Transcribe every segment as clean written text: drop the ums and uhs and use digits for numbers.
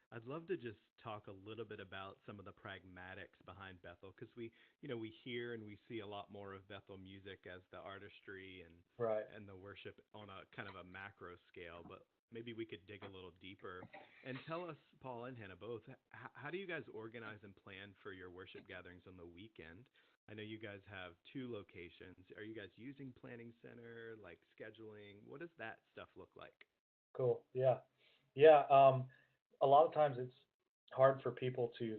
I'd love to just talk a little bit about some of the pragmatics behind Bethel because we hear and we see a lot more of Bethel music as the artistry Right. and the worship on a kind of a macro scale, but maybe we could dig a little deeper and tell us, Paul and Hannah both, how do you guys organize and plan for your worship gatherings on the weekend? I know you guys have two locations. Are you guys using Planning Center, like scheduling? What does that stuff look like? Cool. Yeah. Yeah. A lot of times it's hard for people to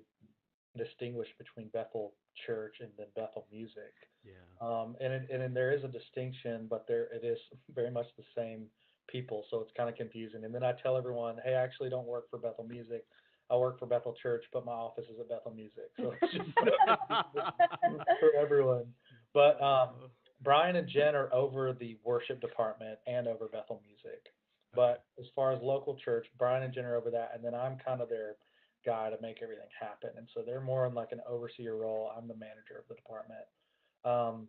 distinguish between Bethel Church and then Bethel Music. Yeah. And there is a distinction, but there it is very much the same people, so it's kind of confusing. And then I tell everyone, hey, I actually don't work for Bethel Music. I work for Bethel Church, but my office is at Bethel Music, so it's just so confusing for everyone. But Oh, Brian and Jen are over the worship department and over Bethel Music. okay. But as far as local church, Brian and Jen are over that, and then I'm kind of their guy to make everything happen. And so they're more in like an overseer role. I'm the manager of the department. Um,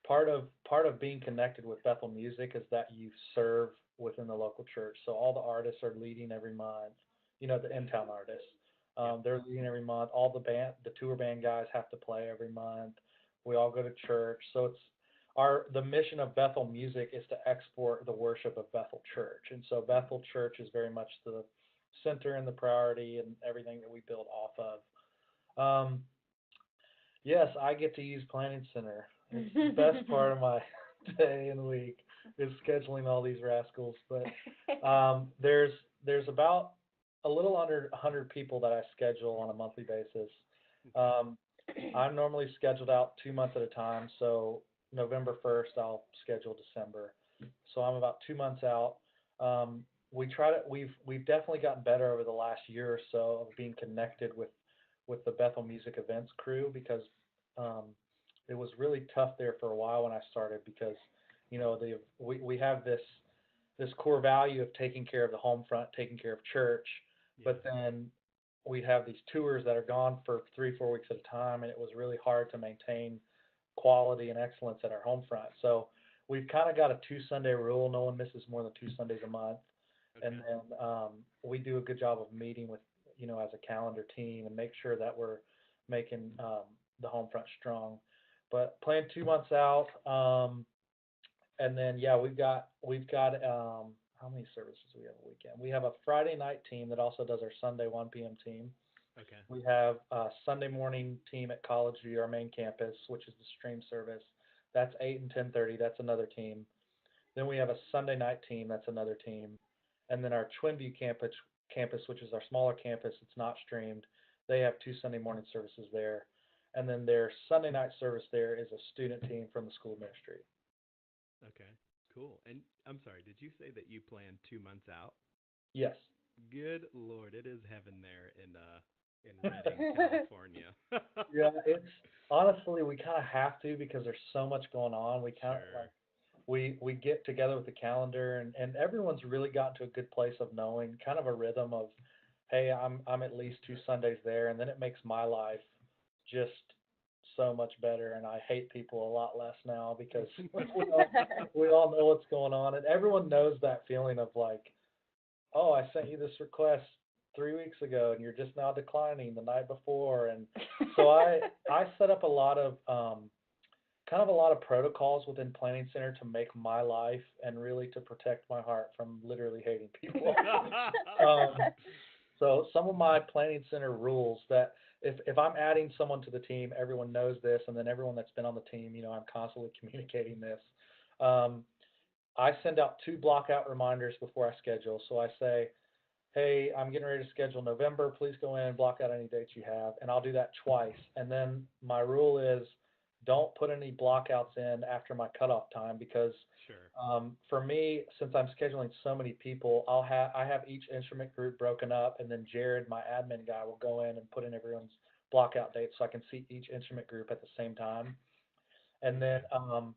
part of being connected with Bethel Music is that you serve within the local church. So all the artists are leading every month. You know, the in town artists. Yep. They're leading every month. All the tour band guys have to play every month. We all go to church. So it's the mission of Bethel Music is to export the worship of Bethel Church. And so Bethel Church is very much the center and the priority and everything that we build off of. Yes, I get to use Planning Center. It's the best part of my day and week is scheduling all these rascals. But there's about a little under 100 people that I schedule on a monthly basis. Okay. Um, I'm normally scheduled out 2 months at a time. So November 1st, I'll schedule December. So I'm about 2 months out. We've definitely gotten better over the last year or so of being connected with the Bethel Music Events crew because um, it was really tough there for a while when I started because we have this core value of taking care of the home front, taking care of church, Yeah. but then we'd have these tours that are gone for 3 4 weeks at a time, and it was really hard to maintain quality and excellence at our home front. So we've kind of got a 2 Sunday rule. No one misses more than 2 Sundays a month, and Okay. then we do a good job of meeting with as a calendar team and make sure that we're making the home front strong. But playing 2 months out, and then yeah, we've got how many services do we have a weekend? We have a Friday night team that also does our Sunday 1 p.m. team. Okay. We have a Sunday morning team at College View, our main campus, which is the stream service. That's 8 and 10:30. That's another team. Then we have a Sunday night team. That's another team. And then our Twinview campus, which is our smaller campus, it's not streamed. They have 2 Sunday morning services there. And then their Sunday night service there is a student team from the school ministry. Okay. Cool. And I'm sorry, did you say that you plan 2 months out? Yes. Good Lord, it is heaven there in Redding, California. Yeah, it's honestly we kind of have to because there's so much going on. We kind of like Sure. we get together with the calendar and everyone's really gotten to a good place of knowing kind of a rhythm of hey, I'm at least 2 Sundays there and then it makes my life just so much better and I hate people a lot less now because we all know what's going on and everyone knows that feeling of like, oh, I sent you this request 3 weeks ago and you're just now declining the night before and so I set up a lot of kind of a lot of protocols within Planning Center to make my life and really to protect my heart from literally hating people. um, so some of my Planning Center rules that if I'm adding someone to the team, everyone knows this, and then everyone that's been on the team, I'm constantly communicating this. Um, I send out two block out reminders before I schedule. So I say, hey, I'm getting ready to schedule November. Please go in and block out any dates you have. And I'll do that twice. And then my rule is don't put any blockouts in after my cutoff time because Sure. for me, since I'm scheduling so many people, I have each instrument group broken up, and then Jared, my admin guy, will go in and put in everyone's blockout dates so I can see each instrument group at the same time. And then Okay.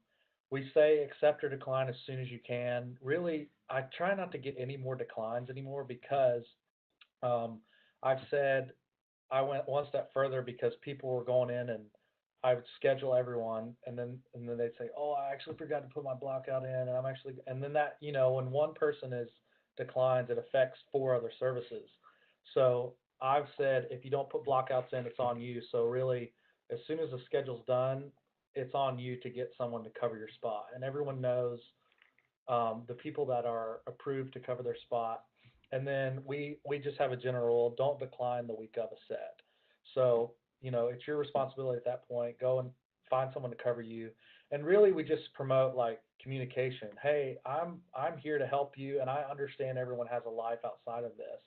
we say accept or decline as soon as you can. Really, I try not to get any more declines anymore because um, I've said I went one step further because people were going in and I would schedule everyone and then they'd say, "Oh, I actually forgot to put my block out in," and I'm actually and then that when one person is declines, it affects four other services. So I've said if you don't put blockouts in, it's on you. So really, as soon as the schedule's done, it's on you to get someone to cover your spot. And everyone knows the people that are approved to cover their spot. And then we just have a general rule: don't decline the week of a set. So it's your responsibility at that point. Go and find someone to cover you. And really, we just promote like communication. Hey, I'm here to help you, and I understand everyone has a life outside of this,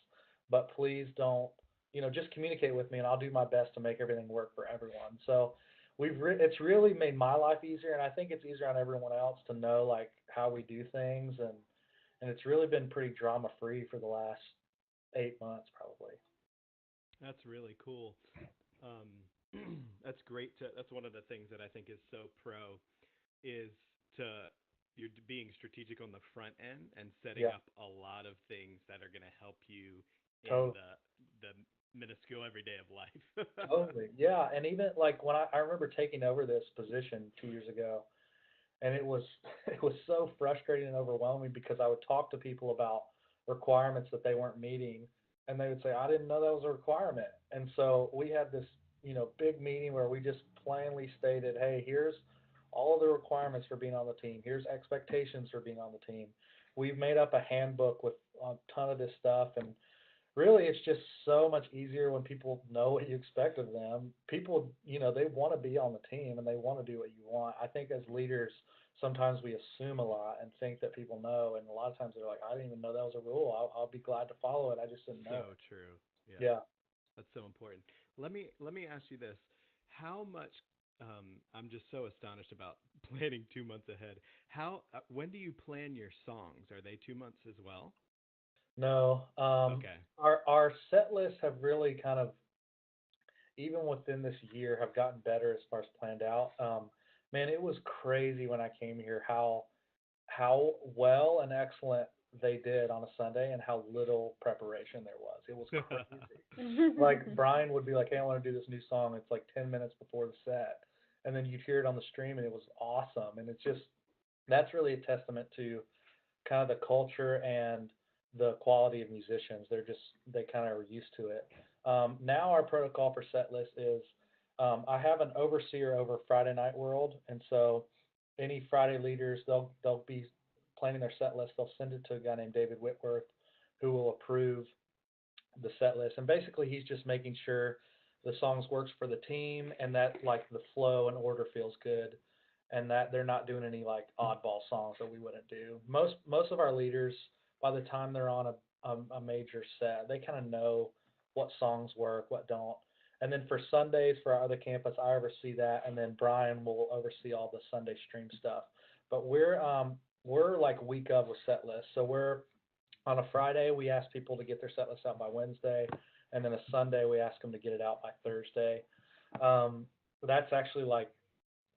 but please don't, just communicate with me, and I'll do my best to make everything work for everyone. So it's really made my life easier, and I think it's easier on everyone else to know like how we do things, and it's really been pretty drama free for the last 8 months probably. That's really cool. That's great. That's one of the things that I think is so pro is to you're being strategic on the front end and setting Yeah, up a lot of things that are going to help you in totally. the minuscule everyday of life. Totally. Yeah, and even like when I remember taking over this position 2 years ago, and it was it was so frustrating and overwhelming because I would talk to people about requirements that they weren't meeting, and they would say, "I didn't know that was a requirement." And so we had this, big meeting where we just plainly stated, "Hey, here's all of the requirements for being on the team. Here's expectations for being on the team." We've made up a handbook with a ton of this stuff, and really it's just so much easier when people know what you expect of them. People, they want to be on the team and they want to do what you want. I think as leaders, sometimes we assume a lot and think that people know, and a lot of times they're like, I didn't even know that was a rule. I'll be glad to follow it. I just didn't know. So true. Yeah, Yeah. that's so important. Let me ask you this: how much? I'm just so astonished about planning 2 months ahead. How? When do you plan your songs? Are they 2 months as well? No. Okay. Our set lists have really kind of, even within this year, have gotten better as far as planned out. Man, it was crazy when I came here how well and excellent they did on a Sunday and how little preparation there was. It was crazy. Like Brian would be like, "Hey, I want to do this new song." It's like 10 minutes before the set, and then you'd hear it on the stream, and it was awesome. And it's just that's really a testament to kind of the culture and the quality of musicians. They kind of are used to it. Now our protocol for set list is I have an overseer over Friday Night World, and so any Friday leaders they'll be planning their set list. They'll send it to a guy named David Whitworth, who will approve the set list. And basically, he's just making sure the songs works for the team and that like the flow and order feels good, and that they're not doing any like oddball songs that we wouldn't do. Most of our leaders, by the time they're on a major set, they kind of know what songs work, what don't. And then for Sundays for our other campus, I oversee that, and then Brian will oversee all the Sunday stream stuff. But we're like week of with set lists, so we're on a Friday, we ask people to get their set list out by Wednesday, and then a Sunday, we ask them to get it out by Thursday. Um, that's actually like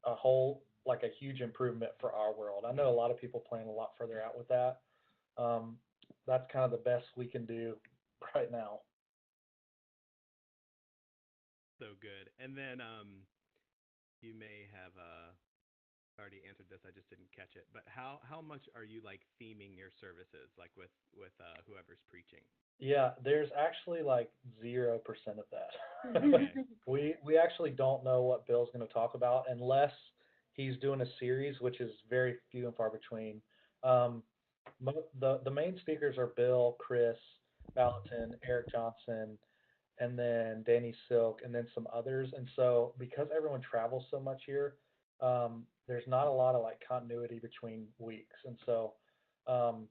a huge improvement for our world. I know a lot of people plan a lot further out with that. Um, that's kind of the best we can do right now. So good. And then you may have already answered this. I just didn't catch it. But how much are you like theming your services, like with whoever's preaching? Yeah, there's actually like 0% of that. Okay. We actually don't know what Bill's going to talk about unless he's doing a series, which is very few and far between. Um, the main speakers are Bill, Chris, Valentin, Eric Johnson, and then Danny Silk, and then some others. And so, because everyone travels so much here, there's not a lot of like continuity between weeks. And so, um,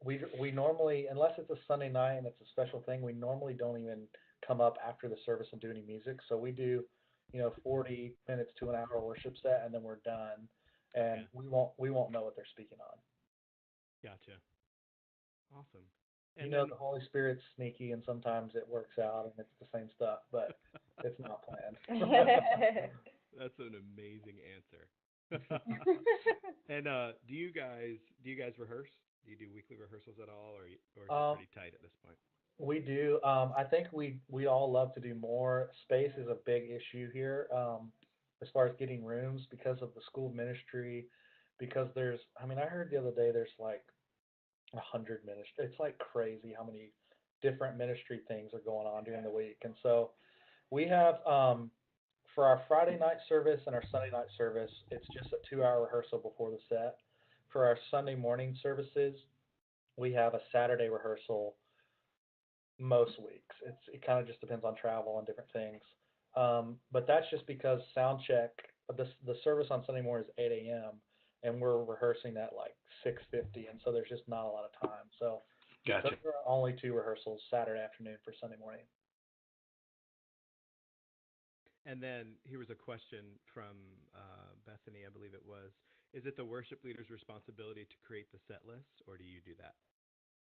we normally, unless it's a Sunday night and it's a special thing, we normally don't even come up after the service and do any music. So we do, 40 minutes to an hour worship set, and then we're done, and Okay. we won't know what they're speaking on. Gotcha. Awesome. And then The Holy Spirit's sneaky, and sometimes it works out, and it's the same stuff, but it's not planned. that's an amazing answer. And do you guys rehearse? Do you do weekly rehearsals at all, or is it um, pretty tight at this point? we do. I think we all love to do more. Space is a big issue here, as far as getting rooms because of the school ministry. Because I mean, I heard the other day there's like 100 ministries. It's like crazy how many different ministry things are going on during the week. And so we have, for our Friday night service and our Sunday night service, it's just a 2 hour rehearsal before the set. For our Sunday morning services, we have a Saturday rehearsal most weeks. It kind of just depends on travel and different things. But that's just because sound check, the service on Sunday morning is 8 a.m. and we're rehearsing at like 6:50, and so there's just not a lot of time. So Gotcha. those are only two rehearsals, Saturday afternoon for Sunday morning. And then here was a question from Bethany, I believe it was. Is it the worship leader's responsibility to create the set list, or do you do that?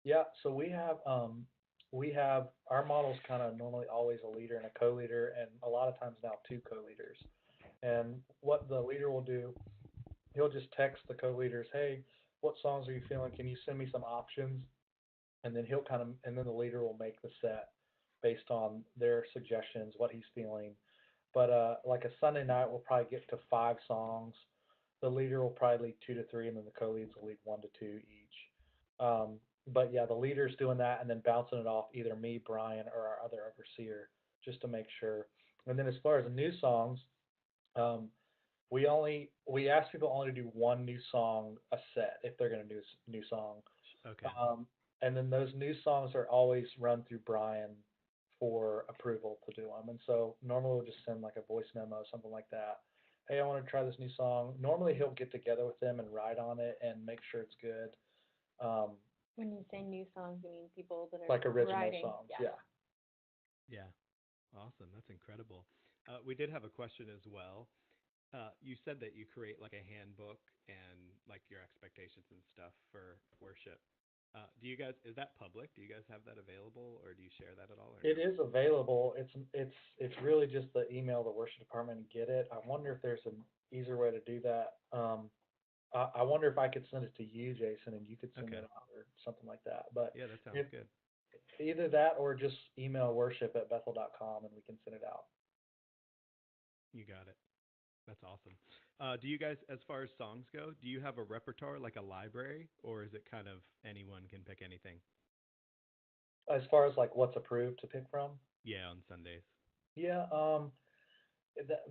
Yeah, so we have our model's kind of normally always a leader and a co-leader, and a lot of times now two co-leaders. And what the leader will do, he'll just text the co-leaders, hey, what songs are you feeling? Can you send me some options? And then and then the leader will make the set based on their suggestions, what he's feeling. But like a Sunday night, we'll probably get to 5 songs. The leader will probably lead 2 to 3, and then the co-leads will lead 1 to 2 each. But yeah, the leader's doing that and then bouncing it off either me, Brian, or our other overseer, just to make sure. And then as far as the new songs, we ask people only to do one new song a set if they're going to do a new song. Okay. And then those new songs are always run through Brian for approval to do them. And so normally we'll just send like a voice memo, something like that. Hey, I want to try this new song. Normally he'll get together with them and write on it and make sure it's good. When you say new songs, you mean people that are like original writing. songs, Yeah. Yeah. Awesome. That's incredible. We did have a question as well. You said that you create like a handbook and like your expectations and stuff for worship. Is that public? Do you guys have that available, or do you share that at all? It is available. It's really just the email the worship department and get it. I wonder if there's an easier way to do that. I wonder if I could send it to you, Jason, and you could send it out or something like that. But yeah, that sounds good. Either that or just email worship@bethel.com and we can send it out. You got it. That's awesome. Do you guys, as far as songs go, do you have a repertoire, like a library, or is it kind of anyone can pick anything? As far as like what's approved to pick from? Yeah, on Sundays. Yeah,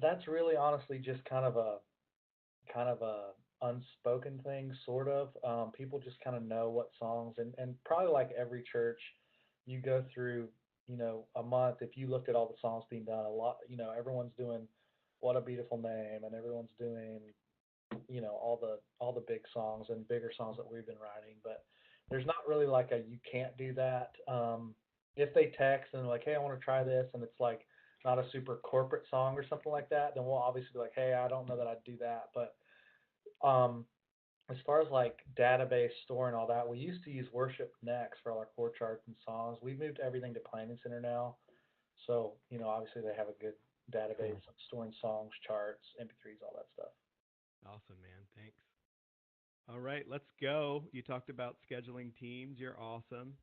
that's really honestly just kind of a unspoken thing, sort of. People just kind of know what songs, and probably like every church, you go through, a month. If you looked at all the songs being done, a lot, everyone's doing "What a Beautiful Name," and everyone's doing, all the big songs and bigger songs that we've been writing. But there's not really like you can't do that. If they text and like, hey, I want to try this, and it's like not a super corporate song or something like that, then we'll obviously be like, hey, I don't know that I'd do that. But as far as like database store and all that, we used to use Worship Next for all our chord charts and songs. We've moved everything to Planning Center now. So, obviously they have a good database of storing songs, charts, MP3s, all that stuff. Awesome, man. Thanks. All right, let's go. You talked about scheduling teams. You're awesome.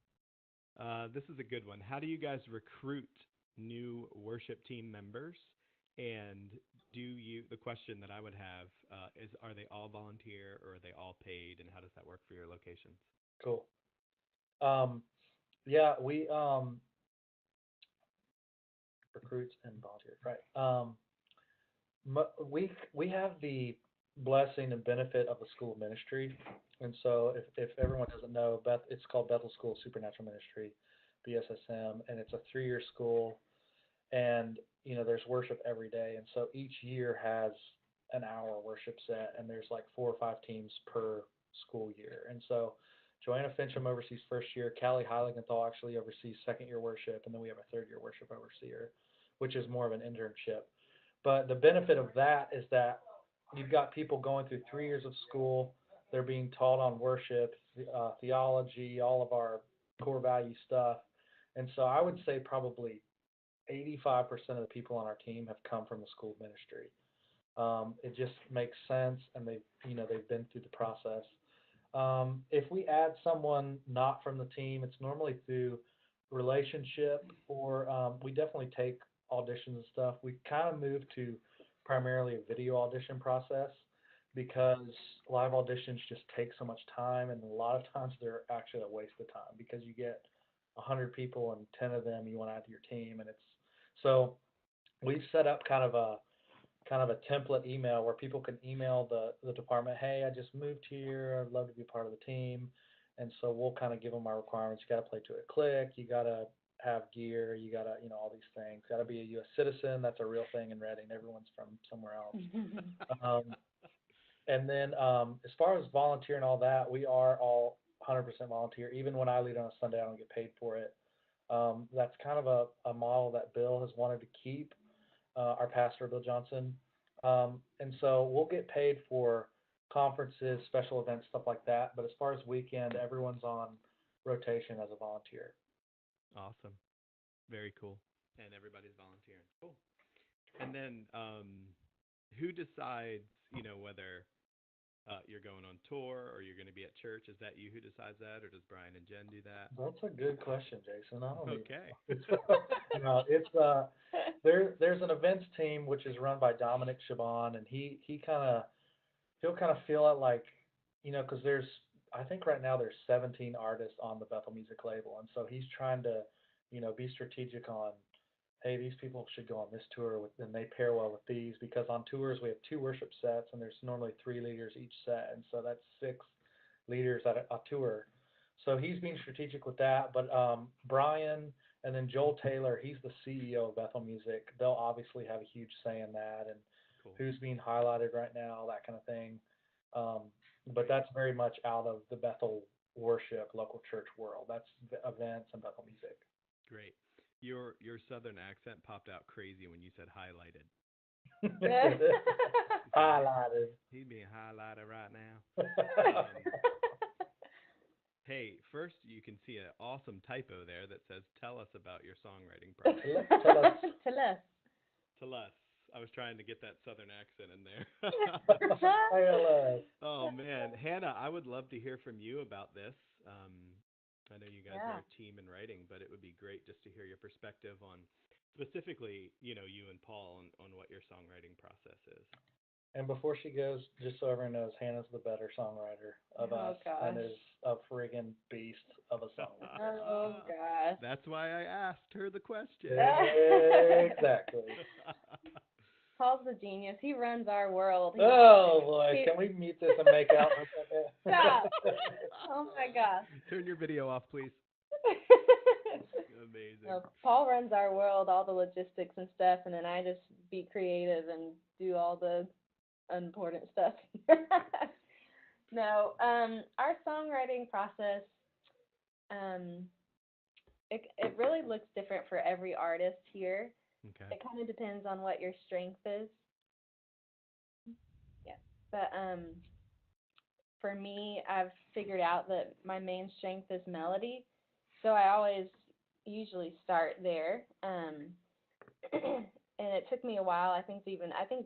This is a good one. How do you guys recruit new worship team members? And the question that I would have is, are they all volunteer or are they all paid? And how does that work for your locations? Cool. Yeah, we recruits and volunteers, right? We have the blessing and benefit of the school of ministry, and so if everyone doesn't know, it's called Bethel School of Supernatural Ministry, BSSM, and it's a 3-year school, and there's worship every day, and so each year has an hour worship set, and there's like 4 or 5 teams per school year, and so Joanna Fincham oversees first year, Callie Heiligenthal actually oversees second year worship, and then we have a 3rd year worship overseer, which is more of an internship. But the benefit of that is that you've got people going through 3 years of school. They're being taught on worship, theology, all of our core value stuff. And so I would say probably 85% of the people on our team have come from the school of ministry. It just makes sense, and they've been through the process. If we add someone not from the team, it's normally through relationship, or we definitely take auditions and stuff. We kind of moved to primarily a video audition process because live auditions just take so much time, and a lot of times they're actually a waste of time because you get 100 people and 10 of them you want to add to your team, and it's so we've set up kind of a template email where people can email the department, hey, I just moved here, I'd love to be part of the team. And so we'll kind of give them our requirements. You got to play to a click, you got to have gear, you got to, all these things. Got to be a U.S. citizen. That's a real thing in Reading. Everyone's from somewhere else. And then as far as volunteer and all that, we are all 100% volunteer. Even when I lead on a Sunday, I don't get paid for it. That's kind of a model that Bill has wanted to keep, our pastor, Bill Johnson. And so we'll get paid for conferences, special events, stuff like that. But as far as weekend, everyone's on rotation as a volunteer. Awesome. Very cool. And everybody's volunteering. Cool. And then who decides, whether you're going on tour or you're going to be at church? Is that you who decides that, or does Brian and Jen do that? That's a good question, Jason. I don't Okay. There's an events team which is run by Dominic Chabon, and he'll kind of feel it like, because I think right now there's 17 artists on the Bethel music label, and so he's trying to, be strategic on, hey, these people should go on this tour and they pair well with these, because on tours we have 2 worship sets and there's normally 3 leaders each set, and so that's 6 leaders at a tour. So he's being strategic with that. But Brian and then Joel Taylor, he's the CEO of Bethel Music. They'll obviously have a huge say in that, and cool. Who's being highlighted right now, that kind of thing. But that's very much out of the Bethel worship, local church world. That's the events and Bethel Music. Great. Your southern accent popped out crazy when you said highlighted. Highlighted. He's being highlighted right now. Hey, first you can see an awesome typo there that says, tell us about your songwriting process. Tell us. Tell us. I was trying to get that southern accent in there. Oh, man. Hannah, I would love to hear from you about this. I know you guys are a team in writing, but it would be great just to hear your perspective on specifically, you and Paul on what your songwriting process is. And before she goes, just so everyone knows, Hannah's the better songwriter of us and is a friggin' beast of a songwriter. Oh, gosh. That's why I asked her the question. Exactly. Paul's the genius. He runs our world. Boy, can we mute this and make out for a second? Stop. Oh, my gosh. Turn your video off, please. Amazing. No, Paul runs our world, all the logistics and stuff, and then I just be creative and do all the unimportant stuff. No, our songwriting process, it really looks different for every artist here. Okay. It kind of depends on what your strength is. Yeah, but for me, I've figured out that my main strength is melody, so I always usually start there. And it took me a while. I think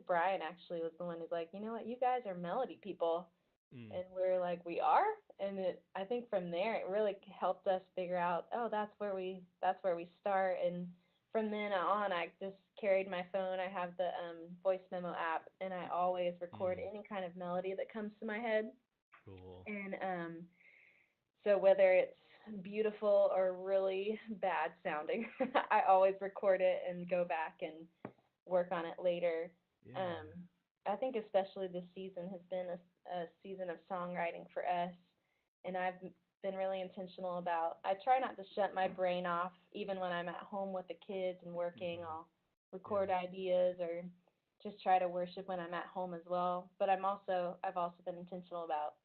Brian actually was the one who's like, you know what, you guys are melody people. And we're like, we are? And I think from there it really helped us figure out, that's where we start. And from then on, I just carried my phone. I have the voice memo app, and I always record any kind of melody that comes to my head. Cool. And so whether it's beautiful or really bad sounding, I always record it and go back and work on it later. Yeah. I think especially this season has been a season of songwriting for us, and I've been really intentional about, I try not to shut my brain off even when I'm at home with the kids and working. I'll record ideas or just try to worship when I'm at home as well. But I've also been intentional about,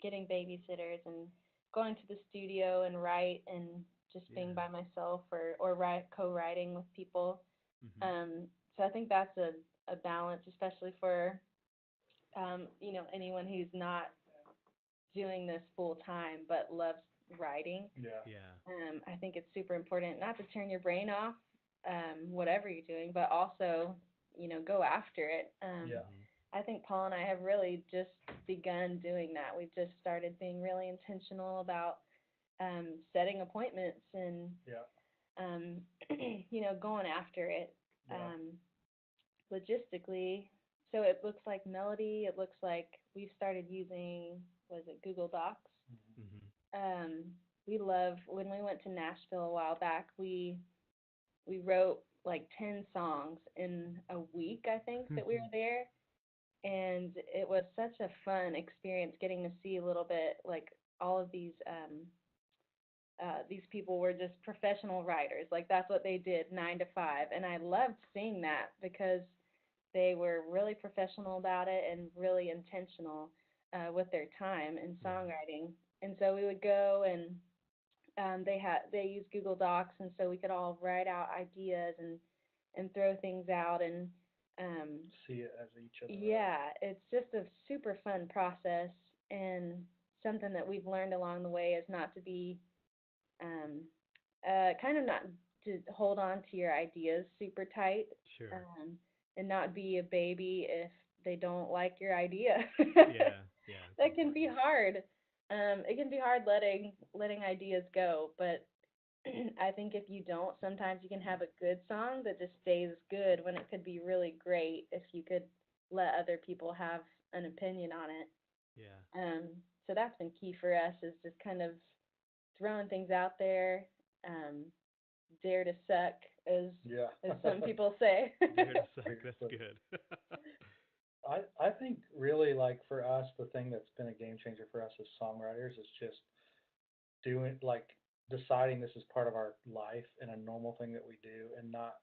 getting babysitters and going to the studio and write and just being by myself or co-writing with people. So I think that's a balance, especially for, anyone who's not doing this full time but loves writing. I think it's super important not to turn your brain off, whatever you're doing, but also, go after it. I think Paul and I have really just begun doing that. We've just started being really intentional about setting appointments and going after it. Logistically, so it looks like melody, it looks like we've started using, Google Docs. we love when we went to Nashville a while back. We wrote like 10 songs in a week, I think, that we were there, and it was such a fun experience getting to see a little bit like all of these people were just professional writers. Like that's what they did 9 to 5, and I loved seeing that because they were really professional about it and really intentional with their time in songwriting. And so we would go and they use Google Docs, and so we could all write out ideas and throw things out and see it as each other. yeah, it's just a super fun process, and something that we've learned along the way is not to be kind of not to hold on to your ideas super tight. Sure. And not be a baby if they don't like your idea. Yeah. That can be hard. It can be hard letting ideas go, but I think if you don't, sometimes you can have a good song that just stays good when it could be really great if you could let other people have an opinion on it. Yeah. So that's been key for us, is just kind of throwing things out there, dare to suck, as some people say. Dare to suck, that's good. I think really, like, for us, the thing that's been a game changer for us as songwriters is just doing, like, deciding this is part of our life and a normal thing that we do, and not,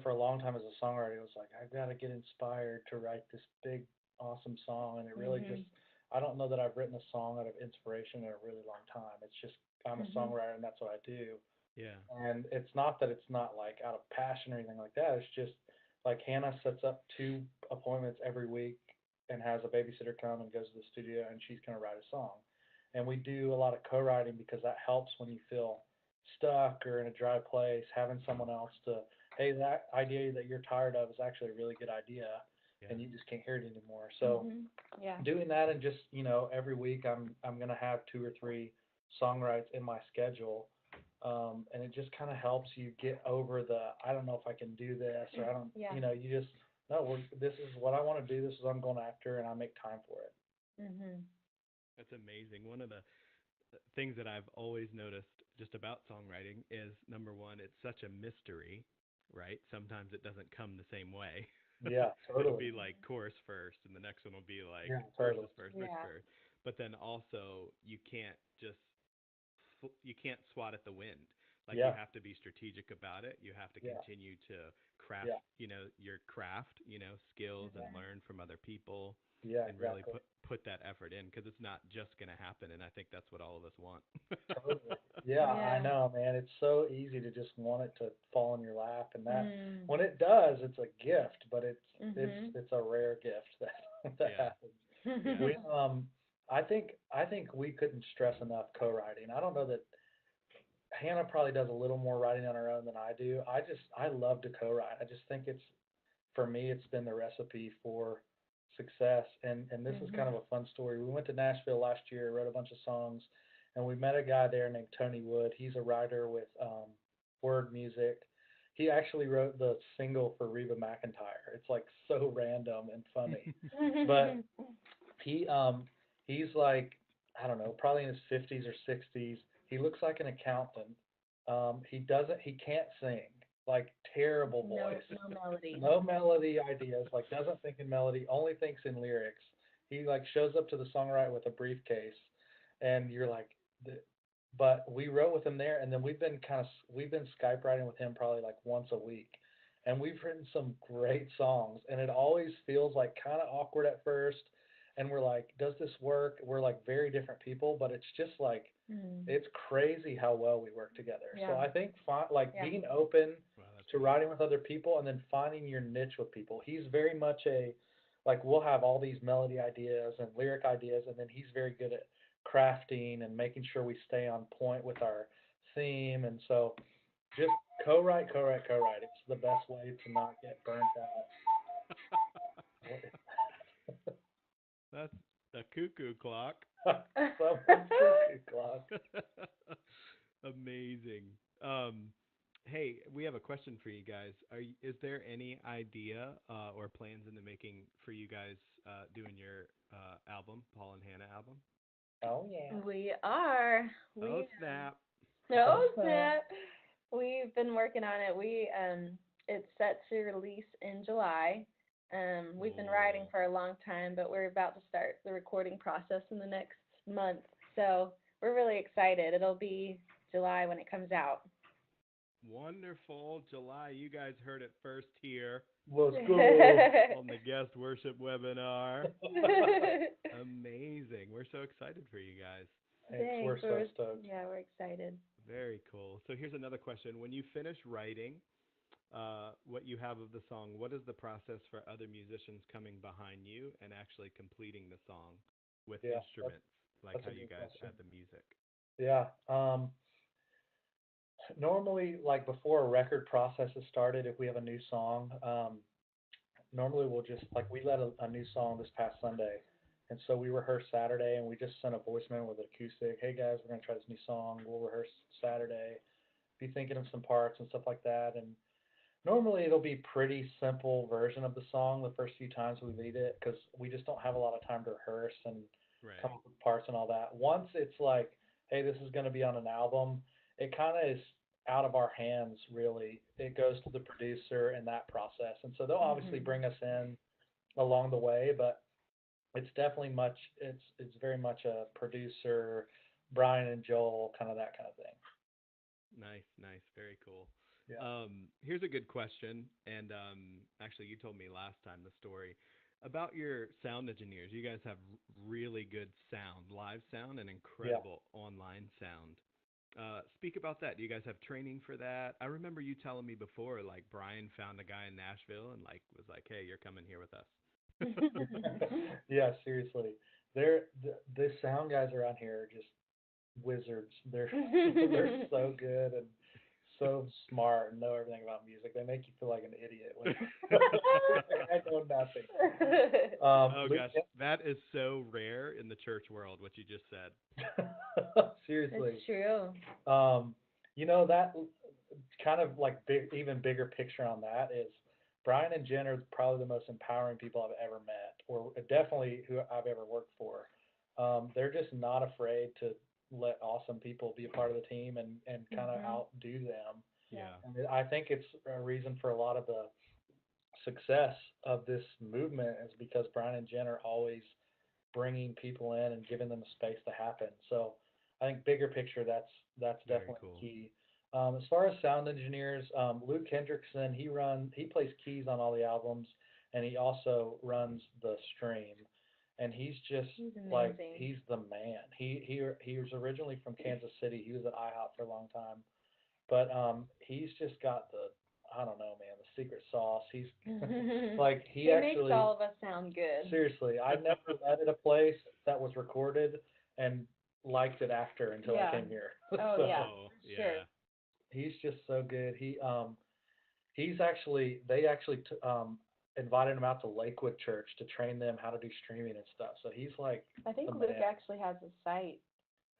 for a long time as a songwriter, it was like, I've got to get inspired to write this big, awesome song, and it really just, I don't know that I've written a song out of inspiration in a really long time. It's just, I'm a songwriter and that's what I do. Yeah. And it's not that it's not like out of passion or anything like that. It's just like Hannah sets up 2 appointments every week and has a babysitter come and goes to the studio, and she's going to write a song. And we do a lot of co-writing because that helps when you feel stuck or in a dry place, having someone else to, hey, that idea that you're tired of is actually a really good idea, and you just can't hear it anymore. So doing that, and just, every week I'm going to have 2 or 3 songwrites in my schedule. And it just kind of helps you get over I don't know if I can do this, or I don't, you just, no, this is what I want to do. This is what I'm going after, and I make time for it. That's amazing. One of the things that I've always noticed just about songwriting is, number one, it's such a mystery, right? Sometimes it doesn't come the same way. Yeah, totally. It'll be like chorus first, and the next one will be like verses first, mix first. But then also, you can't swat at the wind. Like, you have to be strategic about it. You have to continue to craft, your craft, skills, and learn from other people, and really put that effort in, because it's not just going to happen. And I think that's what all of us want. Totally. Yeah, I know, man. It's so easy to just want it to fall in your lap, and that when it does, it's a gift, but it's a rare gift that happens. Yeah. We, I think we couldn't stress enough co-writing. I don't know that Hannah probably does a little more writing on her own than I do. I love to co-write. I just think for me, it's been the recipe for success. And this is kind of a fun story. We went to Nashville last year, wrote a bunch of songs, and we met a guy there named Tony Wood. He's a writer with Word Music. He actually wrote the single for Reba McEntire. It's like so random and funny. But he's like, I don't know, probably in his 50s or 60s. He looks like an accountant. He can't sing, like, terrible voice. No melody. No melody ideas, like, doesn't think in melody, only thinks in lyrics. He, like, shows up to the songwrite with a briefcase, and you're like, but we wrote with him there, and then we've been Skype writing with him probably like once a week. And we've written some great songs, and it always feels like kind of awkward at first. And we're like, does this work? We're like very different people, but it's just like, it's crazy how well we work together. So I think being open to writing with other people, and then finding your niche with people. He's very much we'll have all these melody ideas and lyric ideas, and then he's very good at crafting and making sure we stay on point with our theme. And so just co-write. It's the best way to not get burnt out. That's a cuckoo clock. Cuckoo clock. Amazing. Hey, we have a question for you guys. Is there any idea or plans in the making for you guys doing your album, Paul and Hannah album? Oh yeah. We are. Oh, We snap. Oh Okay. snap. We've been working on it. It's set to release in July. We've been writing Cool. for a long time, but we're about to start the recording process in the next month. So we're really excited. It'll be July when it comes out. Wonderful. July, you guys heard it first here Let's go. on the guest worship webinar. Amazing. We're so excited for you guys. Thanks. We're Thanks. so stoked. Yeah, we're excited. Very cool. So here's another question. When you finish writing what you have of the song, what is the process for other musicians coming behind you and actually completing the song with Yeah, instruments, like that's how a you good guys question. add the music? Yeah. Normally, like before a record process is started, if we have a new song, normally we'll just like we let a new song this past Sunday, and so we rehearsed Saturday, and we just sent a voicemail with acoustic. Hey guys, we're gonna try this new song. We'll rehearse Saturday. Be thinking of some parts and stuff like that. And normally it'll be pretty simple version of the song the first few times we lead it because we just don't have a lot of time to rehearse and come Right. up with parts and all that. Once it's like, hey, this is going to be on an album, it kind of is out of our hands, really. It goes to the producer and that process. And so they'll obviously Mhm. bring us in along the way, but it's definitely it's very much a producer, Brian and Joel, kind of that kind of thing. Nice, nice. Very cool. Yeah. Here's a good question. And actually, you told me last time the story about your sound engineers. You guys have really good sound, live sound, and Yeah. incredible online sound. Speak about that. Do you guys have training for that? I remember you telling me before, like Brian found a guy in Nashville and like was like, "Hey, you're coming here with us." Yeah, seriously. The sound guys around here are just wizards. They're so good and so smart and know everything about music. They make you feel like an idiot when like, I know nothing. Oh Luke, gosh, that is so rare in the church world. What you just said. seriously. It's true. Um, that kind of like even bigger picture on that is Brian and Jen are probably the most empowering people I've ever met, or definitely who I've ever worked for. They're just not afraid to let awesome people be a part of the team and kind of Mhm. outdo them. Yeah. Yeah. And I think it's a reason for a lot of the success of this movement is because Brian and Jen are always bringing people in and giving them a space to happen. So I think bigger picture, that's Very definitely cool. key. As far as sound engineers, Luke Hendrickson, he plays keys on all the albums, and he also runs the stream. And he's just He's like amazing. he's the man. He was originally from Kansas City. He was at IHOP for a long time, but he's just got the I don't know, man, the secret sauce. He's like he He makes actually all of us sound good. seriously, I never met at a place that was recorded and liked it after until I Yeah. came here. Oh So yeah, Oh, for sure. yeah. he's just so good. He's actually they actually invited him out to Lakewood Church to train them how to do streaming and stuff. So he's like I the think Luke man. actually has a site.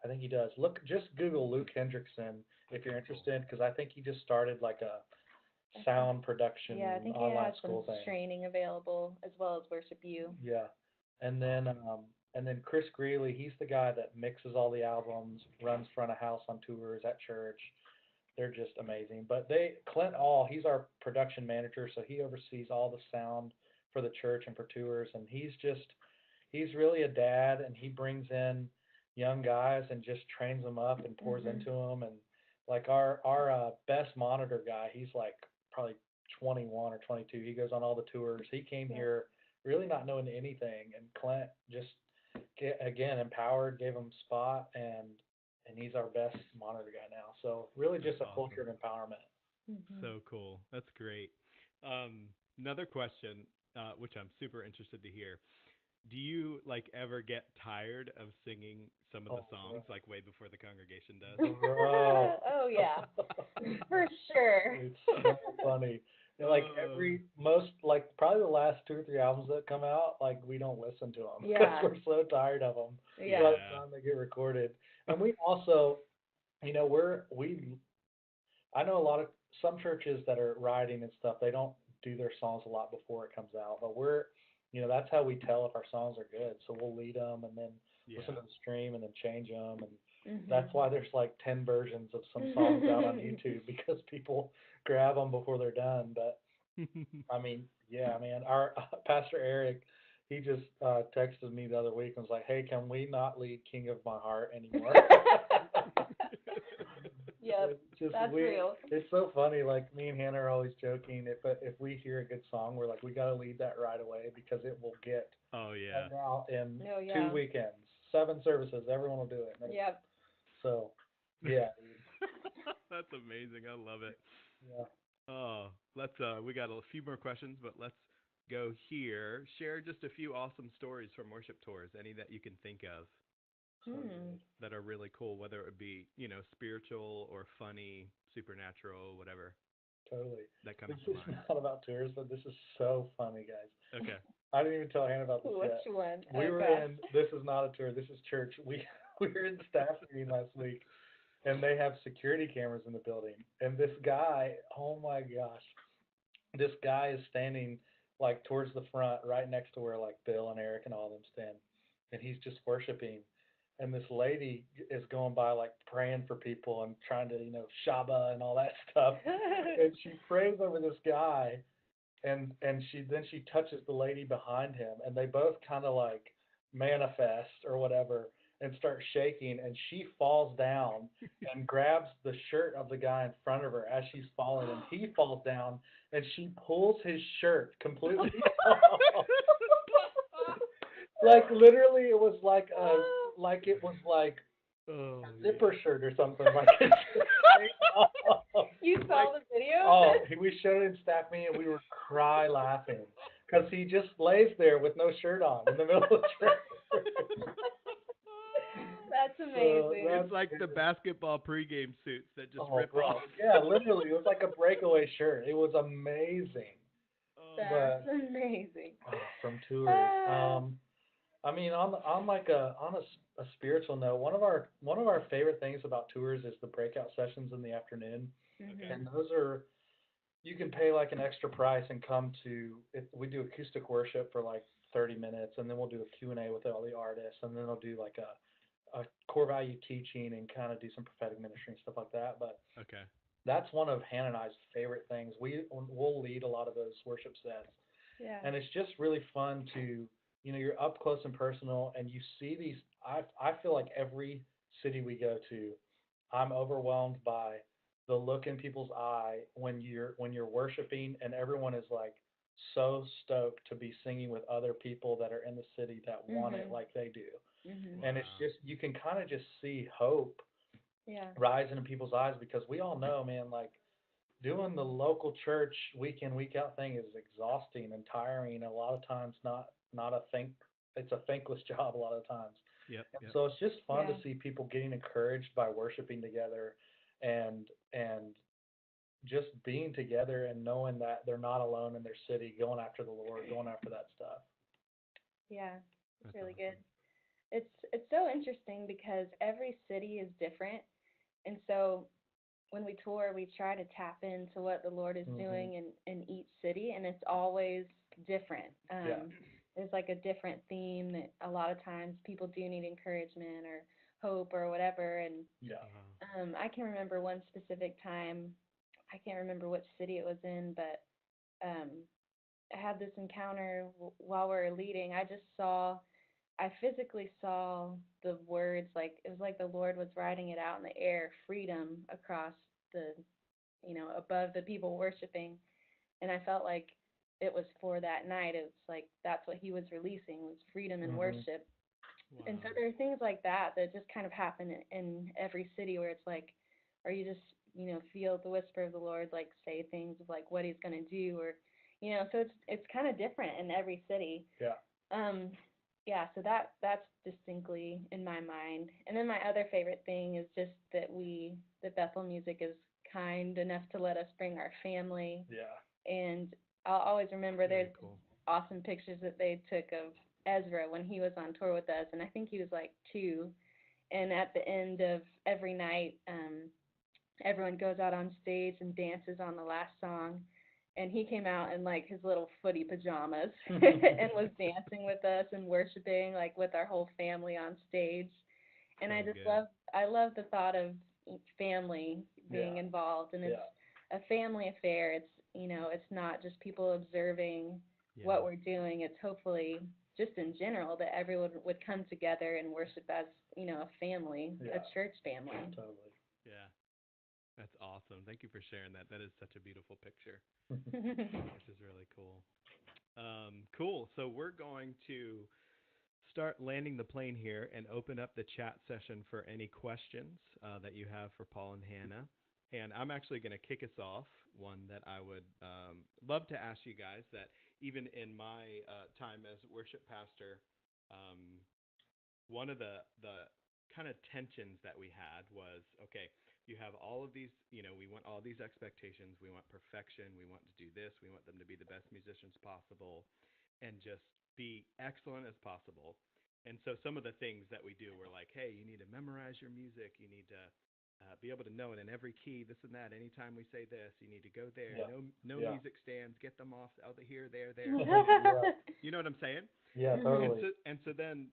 I think he does. Look, just Google Luke Hendrickson if you're Cool. interested, because I think he just started like a I think, sound production yeah, I think he online has some school thing. training available as well as Worship U. Yeah. And then Awesome. Chris Greeley, he's the guy that mixes all the albums, runs front of house on tours at church. They're just amazing. But Clint All, he's our production manager, so he oversees all the sound for the church and for tours, and he's really a dad, and he brings in young guys and just trains them up and pours Mhm. into them. And like our best monitor guy, he's like probably 21 or 22. He goes on all the tours. He came Yeah. here really not knowing anything, and Clint just again empowered, gave him spot, and he's our best monitor guy now. So really That's just a culture awesome. of empowerment. Mhm. So cool. That's great. Another question, which I'm super interested to hear. Do you like ever get tired of singing some of the Oh, songs bro. like way before the congregation does? Bro. Oh yeah, for sure. It's so funny. And, like Uh, like probably the last two or three albums that come out, like we don't listen to them because Yeah. we're so tired of them by Yeah. the yeah. time they get recorded. And we also, I know a lot of some churches that are writing and stuff, they don't do their songs a lot before it comes out, but that's how we tell if our songs are good. So we'll lead them, and then listen Yeah. to the stream and then change them. And Mhm. that's why there's like 10 versions of some songs out on YouTube because people grab them before they're done. But I mean, yeah, man, our Pastor Eric, he just texted me the other week and was like, "Hey, can we not lead King of My Heart anymore?" Yep, It's just that's we. real. It's so funny. Like me and Hannah are always joking. If we hear a good song, we're like, we got to lead that right away because it will get Oh yeah. sung out in Oh two yeah. weekends, 7 services. Everyone will do it. Yep. So, yeah, That's amazing. I love it. yeah. Oh, let's we got a few more questions, but let's go here. Share just a few awesome stories from worship tours, any that you can think of So Hmm. good. that are really cool, whether it would be, spiritual or funny, supernatural, whatever Totally. that comes This to is mind. not about tours, but this is so funny, guys. Okay. I didn't even tell Hannah about this Which yet. one? We Oh were gosh. in. This is not a tour. This is church. We were in staff meeting last week, and they have security cameras in the building. And this guy, oh my gosh, this guy is standing like towards the front, right next to where like Bill and Eric and all of them stand, and he's just worshiping. And this lady is going by like praying for people and trying to, Shaba and all that stuff. And she prays over this guy, and she touches the lady behind him, and they both kind of like manifest or whatever and start shaking, and she falls down and grabs the shirt of the guy in front of her as she's falling, and he falls down, and she pulls his shirt completely off. Like literally it was like Oh a yeah. zipper shirt or something, like it just came off. You Like, saw the video? oh, we showed it in staff meeting and we were cry laughing because he just lays there with no shirt on in the middle of the church. That's So amazing. that's It's like the basketball pregame suits that just oh, rip bro, off. yeah, literally, it was like a breakaway shirt. It was amazing, Oh, but That's amazing. from tours. Ah. I mean, on like a spiritual note, one of our favorite things about tours is the breakout sessions in the afternoon, okay. and Mhm. those are you can pay like an extra price and come to it. We do acoustic worship for like 30 minutes, and then we'll do a Q&A with all the artists, and then they'll do like a core value teaching and kind of do some prophetic ministry and stuff like that. But Okay. that's one of Hannah and I's favorite things. We'll lead a lot of those worship sets, Yeah. and it's just really fun to you're up close and personal, and you see these. I feel like every city we go to, I'm overwhelmed by the look in people's eye when you're worshiping, and everyone is like so stoked to be singing with other people that are in the city that want it Mhm. like they do. Mhm. And it's Wow. just you can kind of just see hope Yeah. rising in people's eyes because we all know, man, like doing the local church week in week out thing is exhausting and tiring. A lot of times, not a think. It's a thankless job a lot of times. Yep. And Yep. so it's just fun to Yeah. see people getting encouraged by worshiping together, and just being together and knowing that they're not alone in their city, going after the Lord, going after that stuff. Yeah. It's That's really good. awesome. It's so interesting because every city is different, and so when we tour, we try to tap into what the Lord is Hmm. doing in each city, and it's always different. Yeah. There's like a different theme that a lot of times people do need encouragement or hope or whatever. And Yeah. I can remember one specific time, I can't remember which city it was in, but um, I had this encounter while we were leading. I physically saw the words, like it was like the Lord was writing it out in the air, freedom across the, above the people worshiping. And I felt like it was for that night. It was like that's what he was releasing was freedom and Hmm. worship. And so Wow. there are things like that that just kind of happen in every city where it's like, or you just, feel the whisper of the Lord, like say things of like what he's going to do, or, so it's kind of different in every city. Yeah. Um, yeah, so that's distinctly in my mind. And then my other favorite thing is just that Bethel Music is kind enough to let us bring our family. Yeah. And I'll always remember Very there's cool. awesome pictures that they took of Ezra when he was on tour with us, and I think he was like 2. And at the end of every night, everyone goes out on stage and dances on the last song. and he came out in like his little footy pajamas and was dancing with us and worshiping like with our whole family on stage. And So I just good. I love the thought of family being Yeah. involved, and it's Yeah. a family affair. It's, it's not just people observing Yeah. what we're doing. It's hopefully just in general that everyone would come together and worship as, a family, Yeah. a church family. Totally. Yeah. That's awesome. Thank you for sharing that. That is such a beautiful picture, which is really cool. Cool. So we're going to start landing the plane here and open up the chat session for any questions that you have for Paul and Hannah. And I'm actually going to kick us off one that I would love to ask you guys that even in my time as worship pastor, um, one of the kind of tensions that we had was, okay, you have all of these, we want all these expectations. We want perfection. We want to do this. We want them to be the best musicians possible and just be excellent as possible. And so some of the things that we do were like, hey, you need to memorize your music. You need to be able to know it in every key, this and that. Anytime we say this, you need to go there. Yeah. No Yeah. music stands. Get them off out of here, there. Yeah. You know what I'm saying? Yeah, totally. And so then,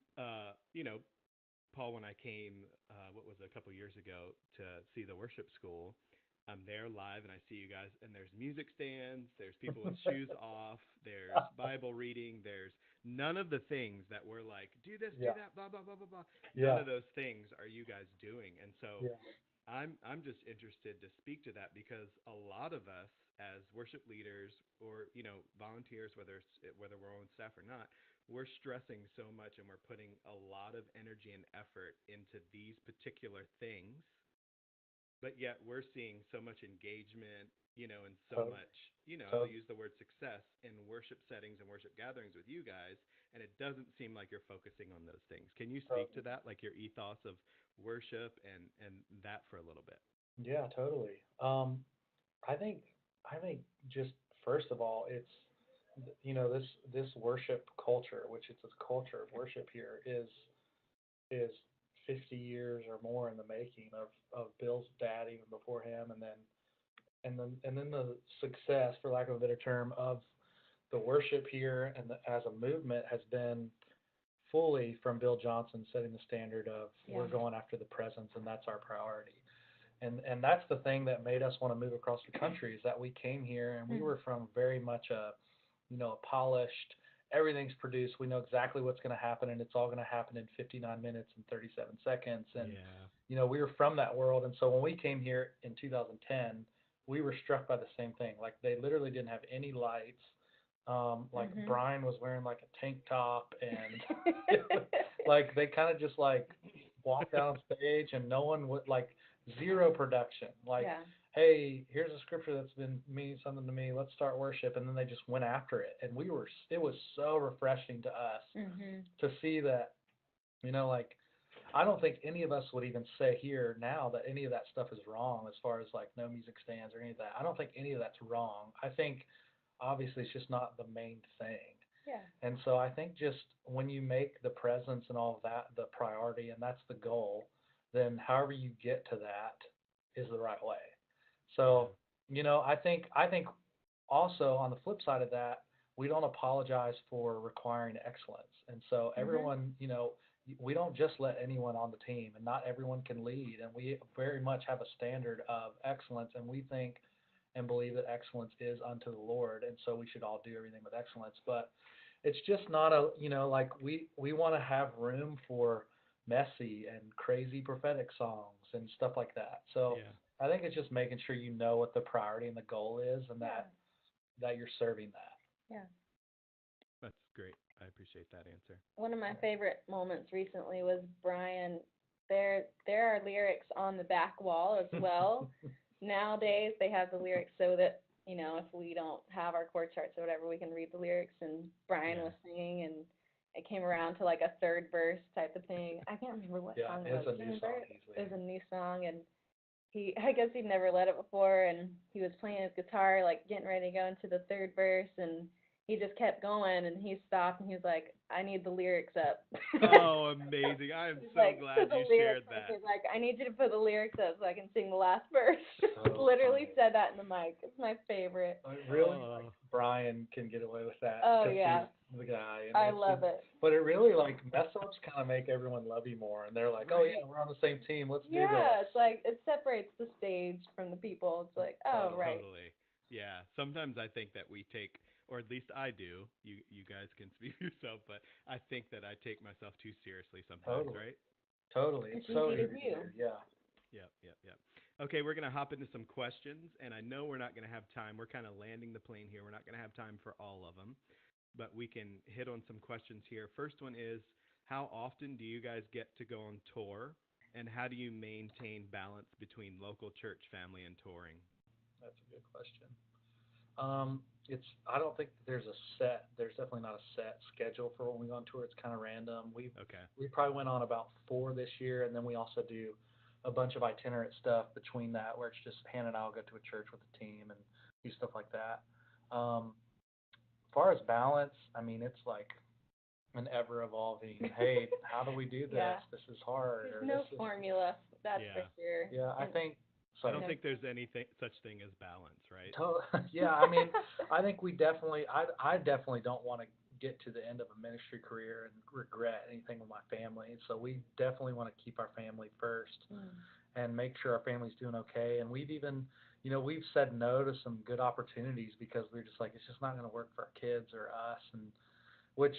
Paul, when I came, what was it, a couple years ago to see the worship school, I'm there live and I see you guys, and there's music stands, there's people with shoes off, there's Bible reading, there's none of the things that we're like, do this, do Yeah. that, blah, blah, blah, blah, blah. Yeah. None of those things are you guys doing. And so Yeah. I'm just interested to speak to that because a lot of us as worship leaders or, volunteers, whether we're on staff or not, we're stressing so much and we're putting a lot of energy and effort into these particular things, but yet we're seeing so much engagement, and so Totally. much, I'll Totally. use the word success in worship settings and worship gatherings with you guys, and it doesn't seem like you're focusing on those things. Can you speak to that, like your ethos of worship and that for a little bit? Yeah, totally. I think I think just first of all, it's this worship culture, which is a culture of worship here, is 50 years or more in the making of Bill's dad even before him, and then the success, for lack of a better term, of the worship here and as a movement has been fully from Bill Johnson setting the standard of we're Yeah. going after the presence and that's our priority. And that's the thing that made us want to move across the country is that we came here and we were from very much a polished, everything's produced, we know exactly what's going to happen and it's all going to happen in 59 minutes and 37 seconds. And Yeah. we were from that world. And so when we came here in 2010, we were struck by the same thing. Like they literally didn't have any lights. Like Brian was wearing like a tank top and like they kind of just like walked out on stage and no one would like zero production. Like, Yeah. hey, here's a scripture that's been meaning something to me. Let's start worship. And then they just went after it. And it was so refreshing to us to see that, like, I don't think any of us would even say here now that any of that stuff is wrong as far as like no music stands or any of that. I don't think any of that's wrong. I think obviously it's just not the main thing. Yeah. And so I think just when you make the presence and all of that the priority and that's the goal, then however you get to that is the right way. So, I think also on the flip side of that, we don't apologize for requiring excellence. And so everyone, we don't just let anyone on the team and not everyone can lead. And we very much have a standard of excellence and we think and believe that excellence is unto the Lord. And so we should all do everything with excellence. But it's just not like we want to have room for messy and crazy prophetic songs and stuff like that. So Yeah. I think it's just making sure you know what the priority and the goal is and Yeah. that you're serving that. Yeah. That's great. I appreciate that answer. One of my favorite moments recently was Brian. There are lyrics on the back wall as well. Nowadays they have the lyrics so that if we don't have our chord charts or whatever, we can read the lyrics. And Brian was singing, and it came around to like a third verse type of thing. I can't remember what song it was. It's a new song easily. It was a new song, and I guess he'd never led it before, and he was playing his guitar, like getting ready to go into the third verse, and he just kept going, and he stopped, and he was like, I need the lyrics up. Oh, amazing. I am He's so like, glad put the you lyrics shared up. that. He's like, I need you to put the lyrics up so I can sing the last verse. So Literally funny. said that in the mic. It's my favorite. Really, Oh. like, Brian can get away with that Oh, because yeah. he's the guy. And I it's love just, it. but it really, like, mess ups kind of make everyone love you more. And they're like, oh, yeah, we're on the same team. Let's do Yeah, this. it's like it separates the stage from the people. It's like, oh, right. Totally. Yeah. Sometimes I think that we take, or at least I do. You guys can speak for yourself, but I think that I take myself too seriously sometimes, Totally. right? Totally. It's It's so easy to easy do. to do. Yeah. Yep. Okay, we're gonna hop into some questions, and I know we're not gonna have time. We're kind of landing the plane here. We're not gonna have time for all of them, but we can hit on some questions here. First one is, how often do you guys get to go on tour, and how do you maintain balance between local church family and touring? That's a good question. I don't think there's definitely not a set schedule for when we go on tour. It's kind of random. Okay. We probably went on about 4 this year, and then we also do a bunch of itinerant stuff between that, where it's just Hannah and I'll go to a church with the team and do stuff like that. As far as balance, I mean, it's like an ever evolving. Hey, how do we do this? Yeah. This is hard. There's Or no this is, formula, that's for Yeah. sure. yeah, I And- think. I Sorry. don't think there's anything such thing as balance, right? Yeah, I mean, I think I definitely don't want to get to the end of a ministry career and regret anything with my family. So we definitely want to keep our family first Mm. and make sure our family's doing okay. And we've even, we've said no to some good opportunities because we're just like, it's just not going to work for our kids or us. And which,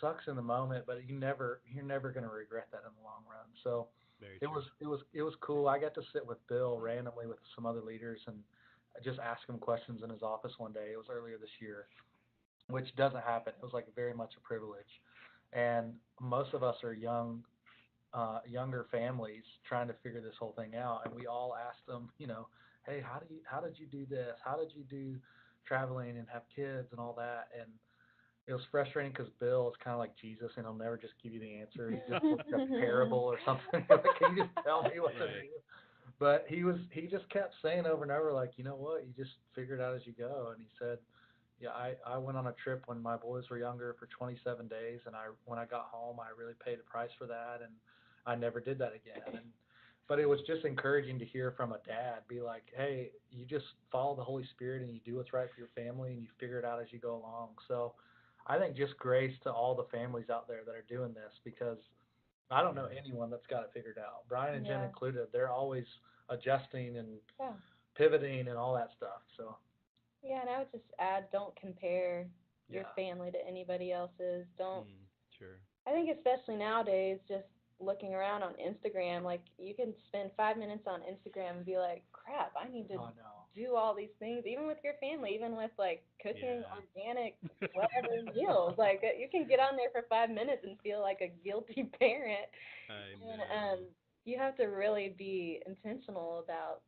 sucks in the moment, but you're never going to regret that in the long run. So Very it true. was cool. I got to sit with Bill randomly with some other leaders and just ask him questions in his office one day. It was earlier this year, which doesn't happen. It was like very much a privilege. And most of us are younger families trying to figure this whole thing out. And we all asked them, hey, how did you do this? How did you do traveling and have kids and all that? And it was frustrating because Bill is kind of like Jesus, and he'll never just give you the answer. He just looks a parable or something. Like, can you just tell me what to Right. do? But he just kept saying over and over, like, you know what, you just figure it out as you go. And he said, yeah, I went on a trip when my boys were younger for 27 days, and when I got home, I really paid a price for that, and I never did that again. But it was just encouraging to hear from a dad be like, hey, you just follow the Holy Spirit and you do what's right for your family and you figure it out as you go along. So I think just grace to all the families out there that are doing this, because I don't know anyone that's got it figured out. Brian and Jen Yeah. included. They're always adjusting and Yeah. pivoting and all that stuff. So Yeah, and I would just add, don't compare your yeah, family to anybody else's. Don't. Sure. I think especially nowadays, just looking around on Instagram, like you can spend 5 minutes on Instagram and be like, crap, I need to oh no, do all these things, even with your family, even with like cooking Yeah. organic, whatever meals. Like you can get on there for 5 minutes and feel like a guilty parent. I And know. you have to really be intentional about,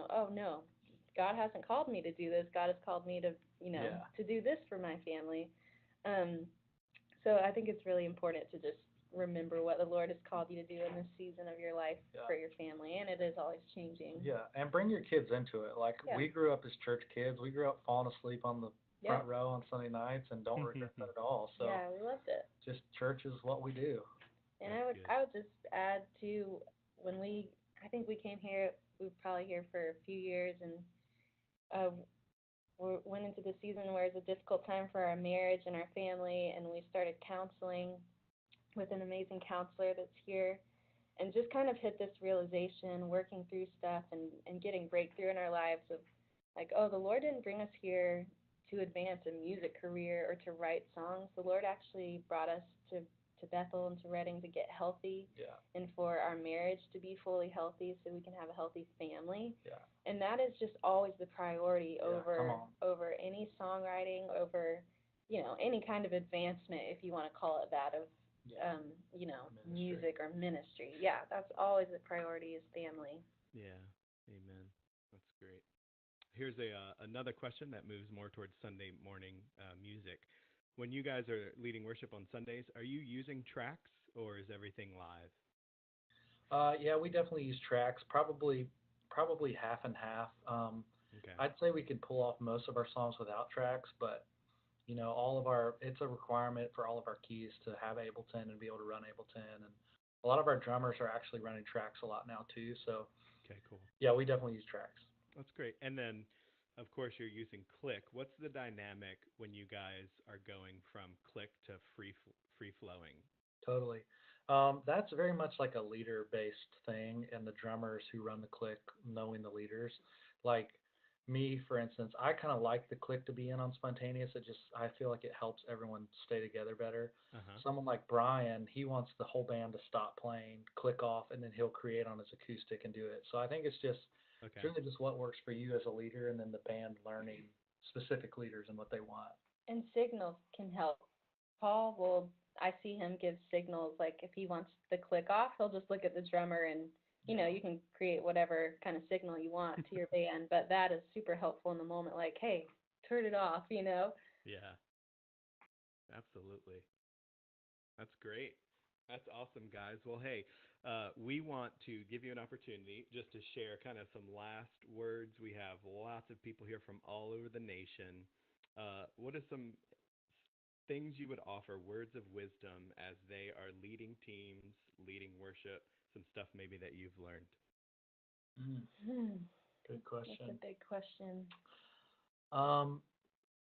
oh no, God hasn't called me to do this. God has called me to, Yeah. to do this for my family. Um, so I think it's really important to just remember what the Lord has called you to do in this season of your life Yeah. for your family, and it is always changing. Yeah, and bring your kids into it. Like Yeah. we grew up as church kids. We grew up falling asleep on the Yeah. front row on Sunday nights and don't regret that at all. So Yeah, we loved it. just church is what we do. And That's good. I would just add to I think we came here, we were probably here for a few years, and we went into the season where it's a difficult time for our marriage and our family, and we started counseling with an amazing counselor that's here, and just kind of hit this realization, working through stuff and getting breakthrough in our lives of like, oh, the Lord didn't bring us here to advance a music career or to write songs. The Lord actually brought us to Bethel and to Reading to get healthy Yeah. and for our marriage to be fully healthy so we can have a healthy family. Yeah. And that is just always the priority Yeah, come over any songwriting, over any kind of advancement, if you want to call it that, of Yeah. Ministry. music or ministry. Yeah, that's always the priority is family. Yeah. Amen. That's great. Here's another question that moves more towards Sunday morning music. When you guys are leading worship on Sundays, are you using tracks or is everything live? Yeah, we definitely use tracks. Probably half and half. Okay. I'd say we could pull off most of our songs without tracks, but it's a requirement for all of our keys to have Ableton and be able to run Ableton. And a lot of our drummers are actually running tracks a lot now too. So Okay, cool. yeah, we definitely use tracks. That's great. And then, of course, you're using Click. What's the dynamic when you guys are going from Click to free flowing? Totally. That's very much like a leader based thing, and the drummers who run the click knowing the leaders. Like me, for instance, I kind of like the click to be in on spontaneous. I feel like it helps everyone stay together better. Uh huh. Someone like Brian, he wants the whole band to stop playing, click off, and then he'll create on his acoustic and do it. So I think it's Okay. really just what works for you as a leader, and then the band learning specific leaders and what they want. And signals can help. Paul will, I see him give signals, like if he wants the click off, he'll just look at the drummer and, you can create whatever kind of signal you want to your band. But that is super helpful in the moment, like, hey, turn it off. Yeah, absolutely. That's great. That's awesome, guys. Well, hey, we want to give you an opportunity just to share kind of some last words. We have lots of people here from all over the nation. What are some things you would offer, words of wisdom, as they are leading teams, leading worship, some stuff maybe that you've learned? Mm, Hmm, good that's a question. big question. Um,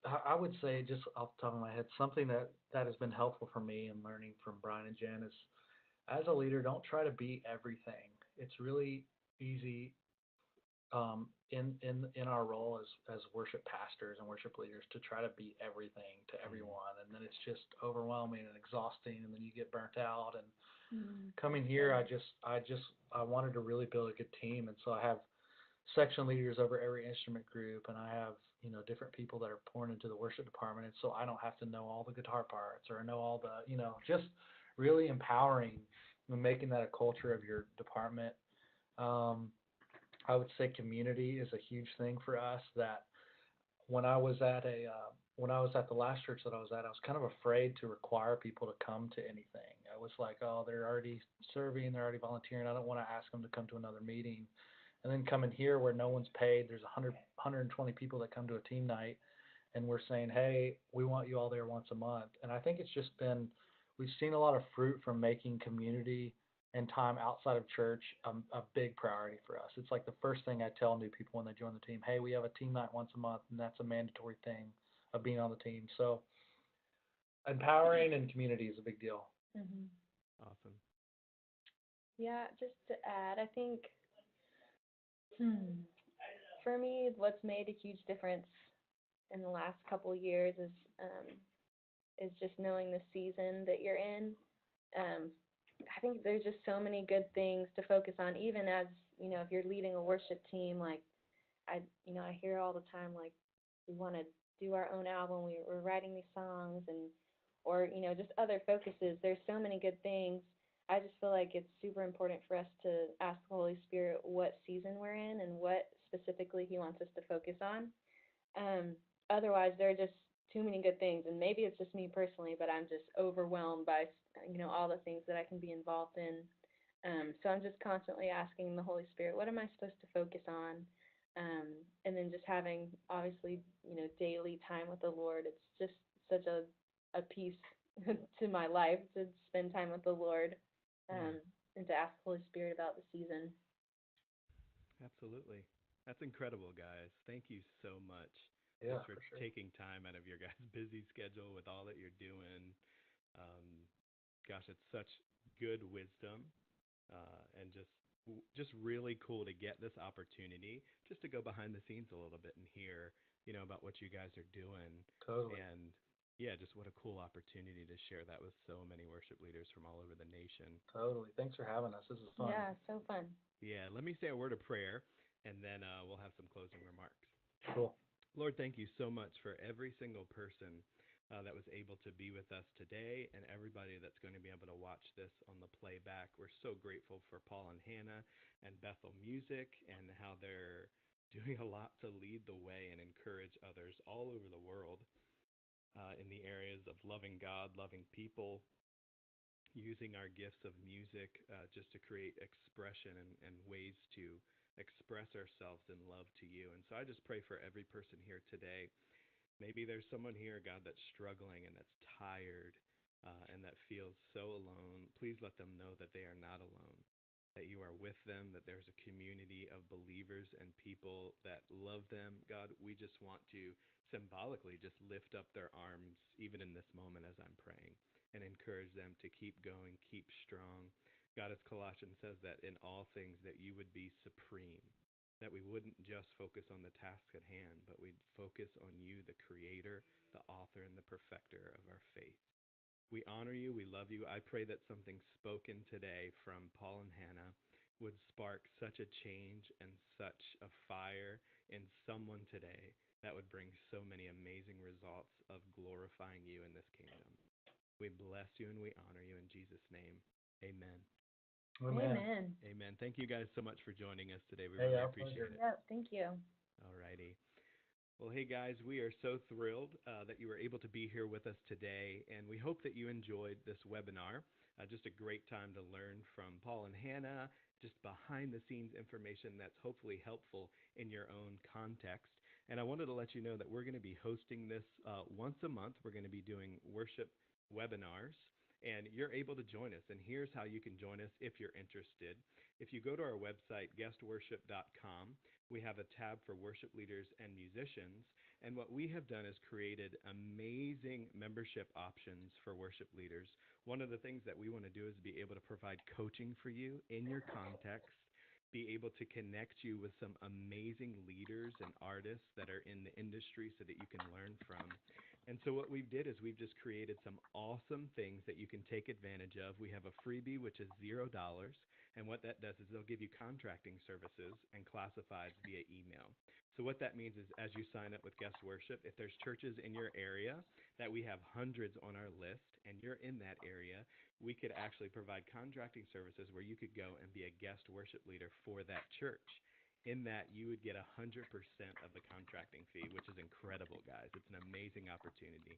I would say, just off the top of my head, something that has been helpful for me in learning from Brian and Jen is, as a leader, don't try to be everything. It's really easy, in our role as worship pastors and worship leaders, to try to be everything to Mm. everyone, and then it's just overwhelming and exhausting, and then you get burnt out. And coming That's here, good. I wanted to really build a good team, and so I have section leaders over every instrument group, and I have different people that are pouring into the worship department, and so I don't have to know all the guitar parts or know all the just really empowering and making that a culture of your department. um, I would say community is a huge thing for us. That when I was at the last church that I was at, I was kind of afraid to require people to come to anything. I was like, oh, they're already serving, they're already volunteering, I don't want to ask them to come to another meeting. And then coming here where no one's paid, there's 120 people that come to a team night, and we're saying, hey, we want you all there once a month. And I think we've seen a lot of fruit from making community and time outside of church a big priority for us. It's like the first thing I tell new people when they join the team: hey, we have a team night once a month, and that's a mandatory thing of being on the team. So empowering and community is a big deal. Hmm. Awesome. Yeah, just to add, I think hmm, for me, what's made a huge difference in the last couple years is just knowing the season that you're in. Um, I think there's just so many good things to focus on, even as if you're leading a worship team. Like I hear all the time, like we want to do our own album, we're writing these songs, and or just other focuses. There's so many good things. I just feel like it's super important for us to ask the Holy Spirit what season we're in and what specifically He wants us to focus on. Um, Otherwise, there are just too many good things, and maybe it's just me personally, but I'm just overwhelmed by all the things that I can be involved in. So I'm just constantly asking the Holy Spirit, what am I supposed to focus on? And then just having obviously daily time with the Lord. It's just such a piece to my life to spend time with the Lord, Yeah, um, and to ask the Holy Spirit about the season. absolutely. That's incredible, guys. Thank you so much Yeah, just for for sure. taking time out of your guys' busy schedule with all that you're doing. Um, Gosh, it's such good wisdom, and just really cool to get this opportunity just to go behind the scenes a little bit and hear about what you guys are doing. Totally. And yeah, just what a cool opportunity to share that with so many worship leaders from all over the nation. Totally. Thanks for having us. This is fun. Yeah, so fun. Yeah, let me say a word of prayer, and then we'll have some closing remarks. Cool. Lord, thank you so much for every single person that was able to be with us today, and everybody that's going to be able to watch this on the playback. We're so grateful for Paul and Hannah and Bethel Music, and how they're doing a lot to lead the way and encourage others all over the world in the areas of loving God, loving people, using our gifts of music just to create expression and ways to express ourselves in love to you. And so I just pray for every person here today, Maybe there's someone here, God, that's struggling and that's tired and that feels so alone. Please let them know that they are not alone, that you are with them, that there's a community of believers and people that love them. God, we just want to symbolically just lift up their arms, even in this moment as I'm praying, and encourage them to keep going, keep strong. God, as Colossians says, that in all things that you would be supreme, that we wouldn't just focus on the task at hand, but we'd focus on you, the creator, the author, and the perfecter of our faith. We honor you. We love you. I pray that something spoken today from Paul and Hannah would spark such a change and such a fire in someone today that would bring so many amazing results of glorifying you in this kingdom. We bless you and we honor you in Jesus' name. Amen. Amen. Amen. Thank you guys so much for joining us today. We really appreciate it. Yeah, thank you. All righty. Well, hey guys, we are so thrilled that you were able to be here with us today, and we hope that you enjoyed this webinar. Just a great time to learn from Paul and Hannah, just behind the scenes information that's hopefully helpful in your own context. And I wanted to let you know that we're going to be hosting this once a month. We're going to be doing worship webinars, and you're able to join us. And here's how you can join us if you're interested. If you go to our website, guestworship.com, we have a tab for worship leaders and musicians. And what we have done is created amazing membership options for worship leaders. One of the things that we want to do is be able to provide coaching for you in your context, be able to connect you with some amazing leaders and artists that are in the industry so that you can learn from. And so what we did is we've just created some awesome things that you can take advantage of. We have a freebie, which is $0. And what that does is they'll give you contracting services and classifieds via email. So what that means is as you sign up with Guest Worship, if there's churches in your area that we have hundreds on our list and you're in that area, we could actually provide contracting services where you could go and be a guest worship leader for that church. In that, you would get 100% of the contracting fee, which is incredible, guys. It's an amazing opportunity.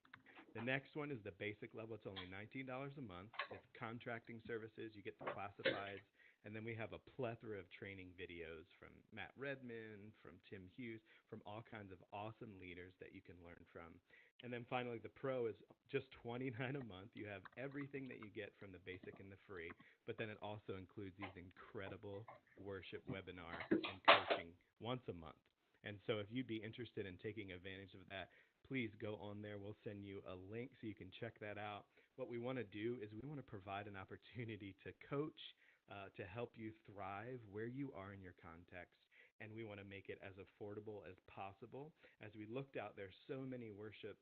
The next one is the basic level. It's only $19 a month. It's contracting services. You get the classifieds. And then we have a plethora of training videos from Matt Redman, from Tim Hughes, from all kinds of awesome leaders that you can learn from. And then finally, the pro is just $29 a month. You have everything that you get from the basic and the free, but then it also includes these incredible worship webinars and coaching once a month. And so if you'd be interested in taking advantage of that, please go on there. We'll send you a link so you can check that out. What we want to do is we want to provide an opportunity to coach, to help you thrive where you are in your context. And we want to make it as affordable as possible. As we looked out, there's so many worship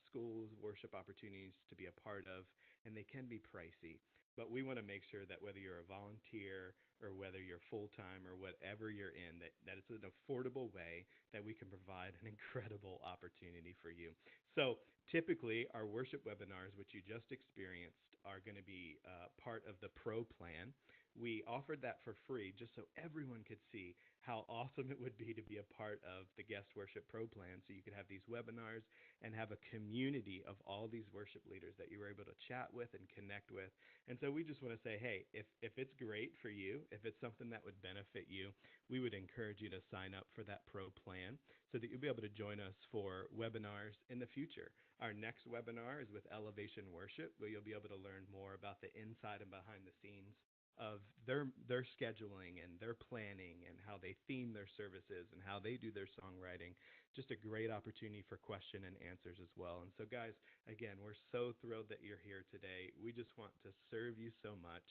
schools, worship opportunities to be a part of, and they can be pricey. But we want to make sure that whether you're a volunteer or whether you're full-time or whatever you're in, that it's an affordable way that we can provide an incredible opportunity for you. So typically, our worship webinars, which you just experienced, are going to be part of the Pro plan. We offered that for free just so everyone could see how awesome it would be to be a part of the Guest Worship Pro plan, so you could have these webinars and have a community of all these worship leaders that you were able to chat with and connect with. And so we just want to say, hey, if it's great for you, if it's something that would benefit you, we would encourage you to sign up for that Pro plan so that you'll be able to join us for webinars in the future. Our next webinar is with Elevation Worship, where you'll be able to learn more about the inside and behind the scenes of their scheduling and their planning and how they theme their services and how they do their songwriting. Just a great opportunity for question and answers as well. And so guys, again, we're so thrilled that you're here today. We just want to serve you so much,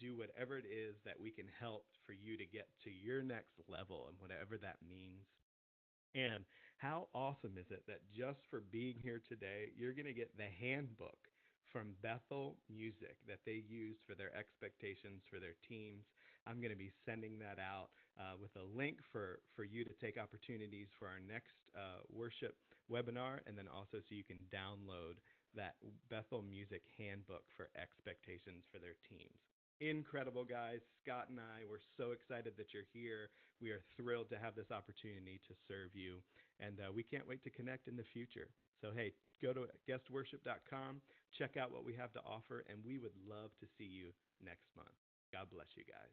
do whatever it is that we can help for you to get to your next level and whatever that means. And how awesome is it that just for being here today, you're going to get the handbook from Bethel Music that they use for their expectations for their teams. I'm going to be sending that out with a link for you to take opportunities for our next worship webinar, and then also so you can download that Bethel Music handbook for expectations for their teams. Incredible, guys. Scott and I, we're so excited that you're here. We are thrilled to have this opportunity to serve you, and we can't wait to connect in the future. So, hey, go to guestworship.com, check out what we have to offer, and we would love to see you next month. God bless you guys.